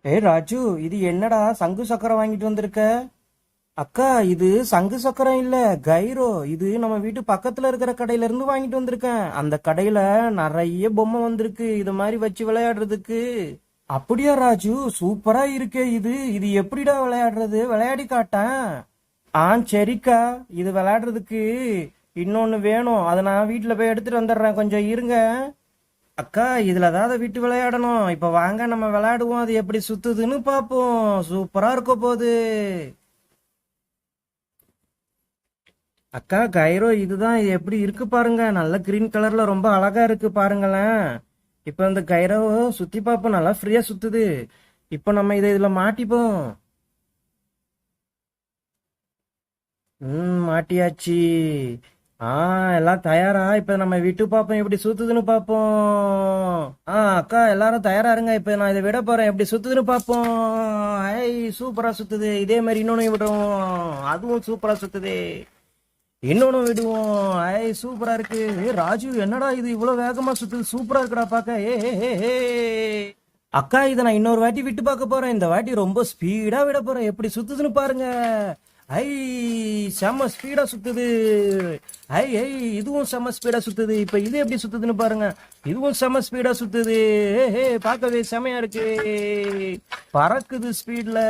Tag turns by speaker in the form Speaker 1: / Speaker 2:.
Speaker 1: ஏய் ராஜு, இது என்னடா சங்கு சக்கரம் வாங்கிட்டு வந்திருக்க? அக்கா, இது சங்கு சக்கரம் இல்ல, கைரோ. இது நம்ம வீட்டு பக்கத்துல இருக்கிற கடையில இருந்து வாங்கிட்டு வந்திருக்கேன். அந்த கடையில நிறைய பொம்மை வந்திருக்கு இது மாதிரி வச்சு விளையாடுறதுக்கு. அப்படியா ராஜு, சூப்பரா இருக்கே. இது இது எப்படிடா விளையாடுறது, விளையாடி காட்டேன். சரிக்கா, இது விளையாடுறதுக்கு இன்னொன்னு வேணும். அதை நான் வீட்டுல போய் எடுத்துட்டு வந்துடுறேன், கொஞ்சம் இருங்க. அக்கா, இதுல ஏதாவது விட்டு விளையாடணும். இப்ப வாங்க நம்ம விளையாடுவோம், அது எப்படி சுத்துதுன்னு பாப்போம். சூப்பரா இருக்க போகுது. அக்கா கைரோ, இதுதான். இது எப்படி இருக்கு பாருங்க, நல்ல கிரீன் கலர்ல ரொம்ப அழகா இருக்கு பாருங்களேன். இப்ப இந்த கைரோவை சுத்தி பார்ப்போம், நல்லா ஃப்ரீயா சுத்துது. இப்ப நம்ம இதை இதுல மாட்டிப்போம். மாட்டியாச்சு. ஆ எல்லாம் தயாரா? இப்ப நம்ம விட்டு பார்ப்போம் எப்படி சுத்துதுன்னு பார்ப்போம். அக்கா, எல்லாரும் தயாரா இருங்க. இப்ப நான் இதை விட போறேன், எப்படி சுத்துதுன்னு பார்ப்போம். ஐ, சூப்பரா சுத்துது. இதே மாதிரி இன்னொன்னு விடுவோம், அதுவும் சூப்பரா சுத்துது. இன்னொன்னு விடுவோம். ஐ, சூப்பரா இருக்கு. ராஜு, என்னடா இது இவ்வளவு வேகமா சுத்துது, சூப்பரா இருக்குடா பாக்க. ஏ அக்கா, இதை நான் இன்னொரு வாட்டி விட்டு பார்க்க போறேன். இந்த வாட்டி ரொம்ப ஸ்பீடா விட போறேன், எப்படி சுத்துதுன்னு பாருங்க. ஐ, செம்ம ஸ்பீடா சுத்துது. ஐ, இதுவும் செம்ம ஸ்பீடா சுத்துது. இப்ப இது எப்படி சுத்துதுன்னு பாருங்க, இதுவும் செம்ம ஸ்பீடா சுத்துது. பார்க்கவே செமையா இருக்கு, பறக்குது ஸ்பீட்ல.